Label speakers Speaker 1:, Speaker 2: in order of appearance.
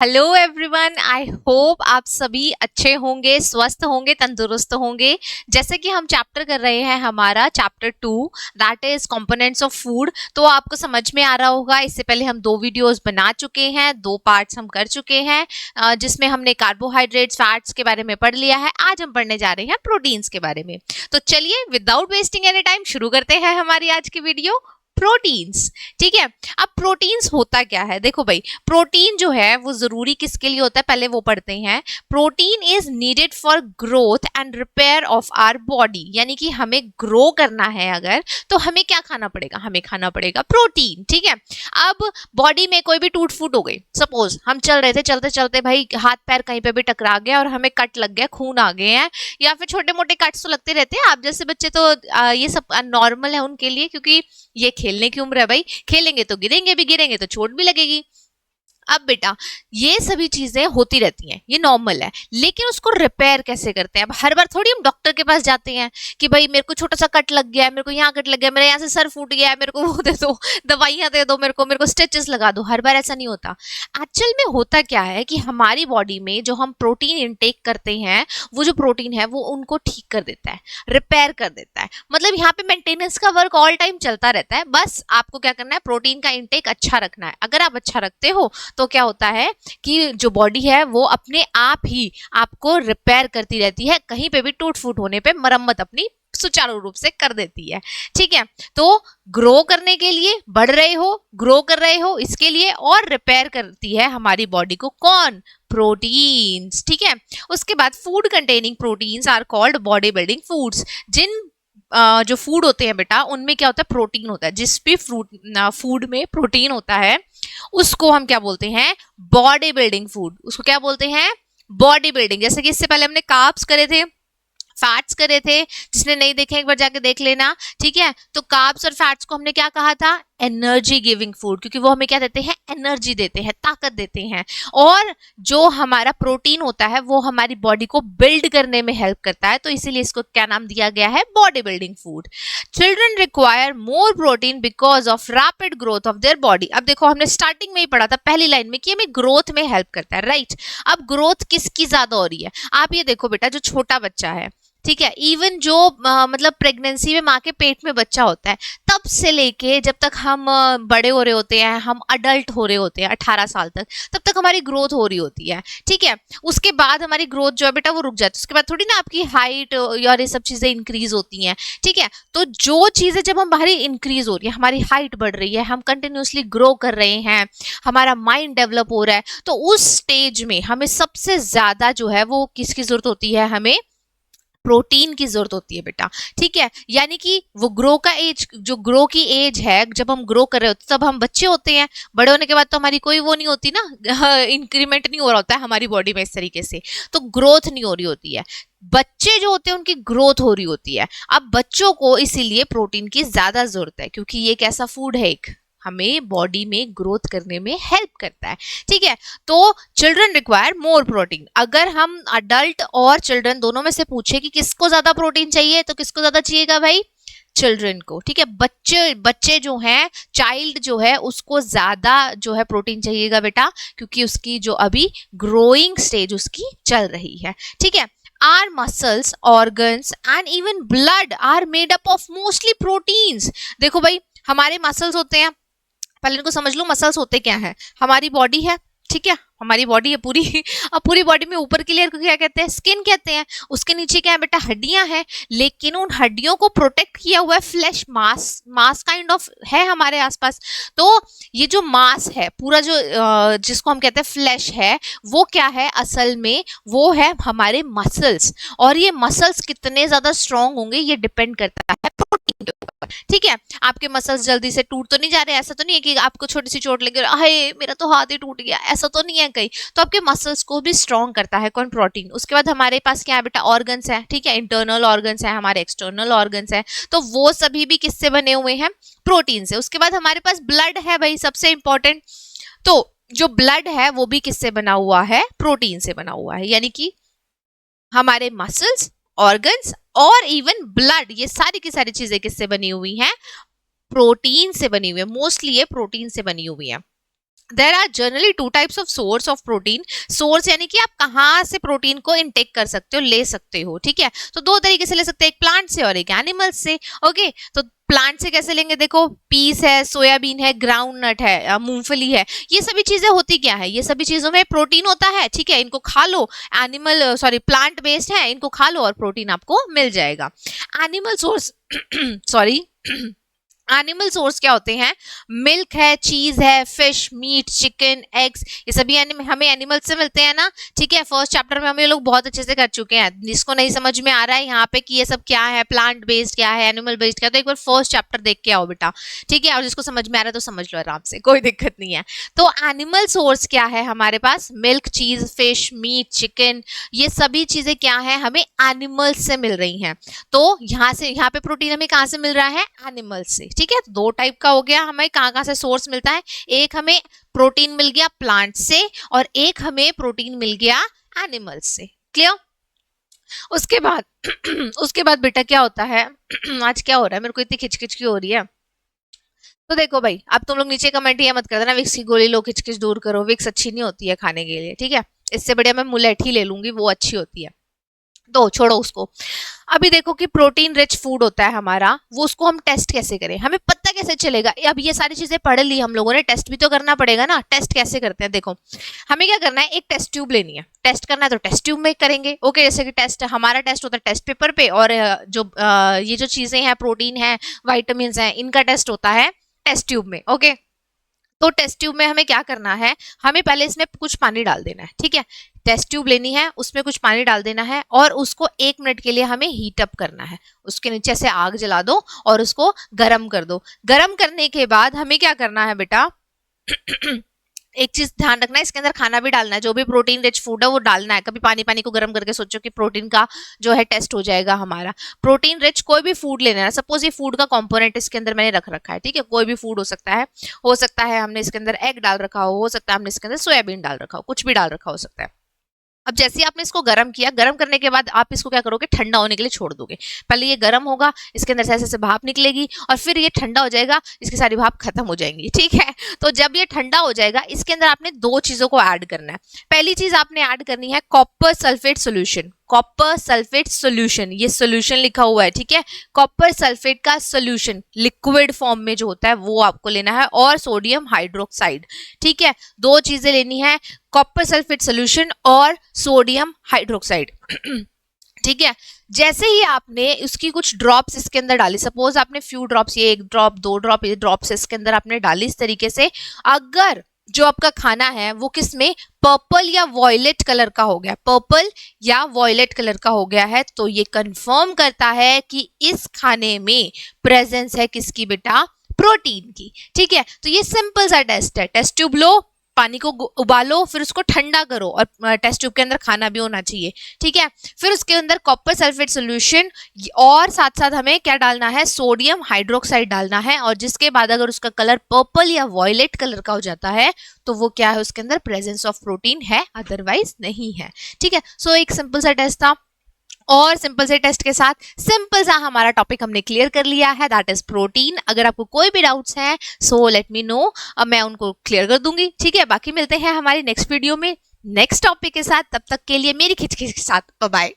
Speaker 1: Hello everyone, I hope आप सभी अच्छे होंगे, स्वस्थ होंगे, तंदुरुस्त होंगे। जैसे कि हम चैप्टर कर रहे हैं, हमारा chapter 2 that is components of food. तो आपको समझ में आ रहा होगा, इससे पहले हम 2 वीडियोस बना चुके हैं, 2 पार्ट्स हम कर चुके हैं, जिसमें हमने कार्बोहाइड्रेट्स, फैट्स के बारे में पढ़ लिया है। आज हम पढ़ने जा रहे हैं प्रोटीन्स के बारे में। तो चलिए विदाउट वेस्टिंग एनी टाइम शुरू करते हैं हमारी आज की वीडियो। प्रोटीन्स, ठीक है। अब प्रोटीन्स होता क्या है, देखो भाई, प्रोटीन जो है वो जरूरी किसके लिए होता है, पहले वो पढ़ते हैं। Protein is needed for growth and repair of our body, यानी कि हमें ग्रो करना है अगर, तो हमें क्या खाना पड़ेगा, हमें खाना पड़ेगा प्रोटीन, ठीक है। अब बॉडी में कोई भी टूट फूट हो गई, सपोज हम चल रहे थे, चलते चलते भाई हाथ पैर कहीं पे भी टकरा गया और हमें कट लग गया, खून आ गए हैं, या फिर छोटे मोटे कट्स तो लगते रहते हैं। आप जैसे बच्चे तो ये सब नॉर्मल है उनके लिए, क्योंकि ये खेलने की उम्र है भाई, खेलेंगे तो गिरेंगे भी, गिरेंगे तो चोट भी लगेगी। अब बेटा, ये सभी चीजें होती रहती हैं, ये नॉर्मल है, लेकिन उसको रिपेयर कैसे करते हैं। अब हर बार थोड़ी हम डॉक्टर के पास जाते हैं कि भाई मेरे को छोटा सा कट लग गया है, मेरे को यहाँ कट लग गया, मेरे यहाँ से सर फूट गया है, मेरे को वो दे दो, दवाइयां दे दो, मेरे को स्टिचेस लगा दो। हर बार ऐसा नहीं होता। एक्चुअल में होता क्या है कि हमारी बॉडी में जो हम प्रोटीन इनटेक करते हैं, वो जो प्रोटीन है वो उनको ठीक कर देता है, रिपेयर कर देता है। मतलब यहाँ पे मेंटेनेंस का वर्क ऑल टाइम चलता रहता है। बस आपको क्या करना है, प्रोटीन का इनटेक अच्छा रखना है। अगर आप अच्छा रखते हो तो क्या होता है कि जो बॉडी है वो अपने आप ही आपको रिपेयर करती रहती है, कहीं पे भी टूट फूट होने पे मरम्मत अपनी सुचारू रूप से कर देती है, ठीक है। तो ग्रो करने के लिए, बढ़ रहे हो, ग्रो कर रहे हो, इसके लिए, और रिपेयर करती है हमारी बॉडी को कौन, प्रोटीन्स, ठीक है। उसके बाद food containing proteins are called body building foods. जिन जो फूड होते हैं बेटा, उनमें क्या होता है, प्रोटीन होता है। जिस भी फूड में प्रोटीन होता है उसको हम क्या बोलते हैं, बॉडी बिल्डिंग फूड। उसको क्या बोलते हैं, बॉडी बिल्डिंग। जैसे कि इससे पहले हमने कार्ब्स करे थे, फैट्स करे थे, जिसने नहीं देखे एक बार जाके देख लेना, ठीक है। तो कार्ब्स और फैट्स को हमने क्या कहा था, एनर्जी गिविंग फूड, क्योंकि वो हमें क्या देते हैं, एनर्जी देते हैं, ताकत देते हैं। और जो हमारा प्रोटीन होता है वो हमारी बॉडी को बिल्ड करने में हेल्प करता है, तो इसीलिए इसको क्या नाम दिया गया है, body building food. Children require more protein because of rapid growth of their body. अब देखो, हमने स्टार्टिंग में ही पढ़ा था पहली लाइन में कि हमें ग्रोथ में हेल्प करता है, राइट। अब ग्रोथ किसकी ज्यादा हो रही है, आप ये देखो बेटा, जो छोटा बच्चा है, ठीक है, इवन जो मतलब प्रेगनेंसी में माँ के पेट में बच्चा होता है, तब से लेके जब तक हम बड़े हो रहे होते हैं, हम अडल्ट हो रहे होते हैं 18 साल तक, तब तक हमारी ग्रोथ हो रही होती है, ठीक है। उसके बाद हमारी ग्रोथ जो है बेटा वो रुक जाती है, उसके बाद थोड़ी ना आपकी हाइट और ये सब चीजें इंक्रीज होती हैं, ठीक है। तो जो चीजें जब हमारी इंक्रीज हो रही है, हमारी हाइट बढ़ रही है, हम कंटिन्यूसली ग्रो कर रहे हैं, हमारा माइंड डेवलप हो रहा है, तो उस स्टेज में हमें सबसे ज्यादा जो है वो किसकी जरूरत होती है, हमें प्रोटीन की जरूरत होती है बेटा, ठीक है। यानी कि वो ग्रो का एज, जो ग्रो की एज है, जब हम ग्रो कर रहे होते तब हम बच्चे होते हैं, बड़े होने के बाद तो हमारी कोई वो नहीं होती ना, इंक्रीमेंट नहीं हो रहा होता है हमारी बॉडी में इस तरीके से, तो ग्रोथ नहीं हो रही होती है। बच्चे जो होते हैं उनकी ग्रोथ हो रही होती है। अब बच्चों को इसीलिए प्रोटीन की ज्यादा जरूरत है, क्योंकि ये एक ऐसा फूड है, एक हमें बॉडी में ग्रोथ करने में हेल्प करता है, ठीक है। तो चिल्ड्रन रिक्वायर मोर प्रोटीन। अगर हम अडल्ट और चिल्ड्रन दोनों में से पूछे कि किसको ज्यादा प्रोटीन चाहिए, तो किसको ज्यादा चाहिएगा भाई, चिल्ड्रन को, ठीक है। बच्चे बच्चे जो हैं, चाइल्ड जो है, उसको ज्यादा जो है प्रोटीन चाहिएगा बेटा, क्योंकि उसकी जो अभी ग्रोइंग स्टेज उसकी चल रही है, ठीक है। Our muscles, organs and even blood are made up of mostly proteins। देखो भाई, हमारे मसल्स होते हैं, पहले इनको समझ लो, मसल्स होते क्या है, हमारी बॉडी है, ठीक है, हमारी बॉडी है पूरी। अब पूरी बॉडी में ऊपर की लेयर को क्या कहते हैं, स्किन कहते हैं। उसके नीचे क्या है बेटा, हड्डियां हैं, लेकिन उन हड्डियों को प्रोटेक्ट किया हुआ है फ्लैश, मास काइंड ऑफ है हमारे आसपास। तो ये जो मास है पूरा, जो जिसको हम कहते हैं फ्लैश है, वो क्या है असल में, वो है हमारे मसल्स। और ये मसल्स कितने ज्यादा स्ट्रांग होंगे ये डिपेंड करता है प्रोटीन के ऊपर, ठीक है। आपके मसल्स जल्दी से टूट तो नहीं जा रहे, ऐसा तो नहीं है कि आपको छोटी सी चोट लगी, हाय मेरा तो हाथ ही टूट गया, ऐसा तो नहीं है कहीं। तो आपके मसल्स को भी स्ट्रॉन्ग करता है कौन, प्रोटीन। उसके बाद हमारे पास क्या है बेटा, ऑर्गन्स है, ठीक है, इंटरनल ऑर्गन्स है, हमारे एक्सटर्नल ऑर्गन्स है, तो वो सभी भी किससे बने हुए हैं, प्रोटीन से। उसके बाद हमारे पास ब्लड है भाई, सबसे इंपॉर्टेंट। तो जो ब्लड है वो भी किससे बना हुआ है, प्रोटीन से बना हुआ है। यानी कि हमारे मसल्स, ऑर्गन्स और इवन ब्लड, ये सारी की सारी चीजें किससे बनी हुई हैं, प्रोटीन से बनी हुई है। मोस्टली ये प्रोटीन से बनी हुई है। There are generally two types of source of protein. Source यानी कि आप कहाँ से प्रोटीन को इनटेक कर सकते हो, ले सकते हो, ठीक है। तो दो तरीके से ले सकते हैं, एक प्लांट से और एक एनिमल से। ओके, तो प्लांट से कैसे लेंगे, देखो पीस है, सोयाबीन है, ग्राउंड नट है, मूंगफली है, ये सभी चीजें होती क्या है, ये सभी चीजों में प्रोटीन होता है, ठीक है। इनको खा लो, एनिमल सॉरी प्लांट बेस्ड है, इनको खा लो और प्रोटीन आपको मिल जाएगा। Animal source sorry animal source क्या होते हैं, मिल्क है, चीज है, फिश, मीट, चिकन, एग्स, ये सभी हमें एनिमल से मिलते हैं ना, ठीक है। फर्स्ट चैप्टर में हम ये लोग बहुत अच्छे से कर चुके हैं। जिसको नहीं समझ में आ रहा है यहाँ पे कि ये सब क्या है, प्लांट बेस्ड क्या है, एनिमल बेस्ड क्या है, तो एक बार फर्स्ट चैप्टर देख के आओ बेटा, ठीक है। और जिसको समझ में आ रहा है तो समझ लो आराम से, कोई दिक्कत नहीं है। तो एनिमल सोर्स क्या है हमारे पास, मिल्क, चीज, फिश, मीट, चिकन, ये सभी चीजें क्या है, हमें एनिमल्स से मिल रही हैं। तो यहाँ पे प्रोटीन हमें कहाँ से मिल रहा है, एनिमल से, ठीक है। तो दो टाइप का हो गया, हमें कहाँ से सोर्स मिलता है, एक हमें प्रोटीन मिल गया प्लांट से और एक हमें प्रोटीन मिल गया एनिमल से। क्लियर। उसके बाद उसके बाद बेटा क्या होता है आज क्या हो रहा है, मेरे को इतनी खिचखिच क्यों हो रही है। तो देखो भाई, अब तुम लोग नीचे कमेंट ये मत कर देना विक्स की गोली लो, खिचखिच दूर करो, विक्स अच्छी नहीं होती है खाने के लिए, ठीक है। इससे बढ़िया मैं मुलेठी ले लूंगी, वो अच्छी होती है, तो छोड़ो उसको। अभी देखो कि प्रोटीन रिच फूड होता है हमारा, वो उसको हम टेस्ट कैसे करें, हमें पता कैसे चलेगा। अब ये सारी चीजें पढ़ ली हम लोगों ने, टेस्ट भी तो करना पड़ेगा ना। टेस्ट कैसे करते हैं, देखो हमें क्या करना है, एक टेस्ट ट्यूब लेनी है, टेस्ट करना है तो टेस्ट ट्यूब में करेंगे। ओके, जैसे कि टेस्ट हमारा टेस्ट होता है टेस्ट पेपर पे, और ये जो चीजें हैं, प्रोटीन है, वाइटामिन है, इनका टेस्ट होता है टेस्ट ट्यूब में। ओके, तो टेस्ट ट्यूब में हमें क्या करना है, हमें पहले इसमें कुछ पानी डाल देना है, ठीक है। टेस्ट ट्यूब लेनी है, उसमें कुछ पानी डाल देना है और उसको 1 मिनट के लिए हमें हीट अप करना है। उसके नीचे से आग जला दो और उसको गर्म कर दो। गर्म करने के बाद हमें क्या करना है बेटा एक चीज ध्यान रखना है, इसके अंदर खाना भी डालना है, जो भी प्रोटीन रिच फूड है वो डालना है। कभी पानी पानी को गर्म करके सोचो कि प्रोटीन का जो है टेस्ट हो जाएगा हमारा। प्रोटीन रिच कोई भी फूड लेना है, सपोज ये फूड का कंपोनेंट इसके अंदर मैंने रख रखा है, ठीक है, कोई भी फूड हो सकता है हमने इसके अंदर एग डाल रखा हो सकता है हमने इसके अंदर सोयाबीन डाल रखा हो, कुछ भी डाल रखा हो सकता है। अब जैसे ही आपने इसको गर्म किया, गर्म करने के बाद आप इसको क्या करोगे, ठंडा होने के लिए छोड़ दोगे। पहले ये गर्म होगा, इसके अंदर से ऐसे भाप निकलेगी और फिर ये ठंडा हो जाएगा, इसकी सारी भाप खत्म हो जाएंगी, ठीक है। तो जब ये ठंडा हो जाएगा, इसके अंदर आपने दो चीजों को ऐड करना है। पहली चीज आपने ऐड करनी है copper sulphate solution. Copper sulphate solution, ये सोल्यूशन लिखा हुआ है, ठीक है। कॉपर सल्फेट का सोल्यूशन लिक्विड फॉर्म में जो होता है वो आपको लेना है, और सोडियम हाइड्रोक्साइड, ठीक है। दो चीजें लेनी है, कॉपर सल्फेट सोल्यूशन और सोडियम हाइड्रोक्साइड ठीक है। जैसे ही आपने उसकी कुछ ड्रॉप्स इसके अंदर डाली, सपोज आपने फ्यू ड्रॉप्स, ये 1 ड्रॉप 2 ड्रॉप ये ड्रॉप्स इसके अंदर आपने डाली, इस तरीके से अगर जो आपका खाना है वो किसमें पर्पल या वॉयलेट कलर का हो गया, पर्पल या वॉयलेट कलर का हो गया है, तो ये कंफर्म करता है कि इस खाने में प्रेजेंस है किसकी बेटा, प्रोटीन की, ठीक है। तो ये सिंपल सा टेस्ट है। टेस्ट ट्यूब लो, पानी को उबालो, फिर उसको ठंडा करो, और टेस्ट ट्यूब के अंदर खाना भी होना चाहिए, ठीक है। फिर उसके अंदर कॉपर सल्फेट सोल्यूशन और साथ साथ हमें क्या डालना है, सोडियम हाइड्रोक्साइड डालना है, और जिसके बाद अगर उसका कलर पर्पल या वॉयलेट कलर का हो जाता है तो वो क्या है, उसके अंदर प्रेजेंस ऑफ प्रोटीन है, अदरवाइज नहीं है, ठीक है। सो एक सिंपल सा टेस्ट था, और सिंपल से टेस्ट के साथ सिंपल सा हमारा टॉपिक हमने क्लियर कर लिया है, दैट इज प्रोटीन। अगर आपको कोई भी डाउट्स हैं सो लेट मी नो, मैं उनको क्लियर कर दूंगी, ठीक है। बाकी मिलते हैं हमारी नेक्स्ट वीडियो में नेक्स्ट टॉपिक के साथ, तब तक के लिए मेरी खिचखिच के साथ बाय बाय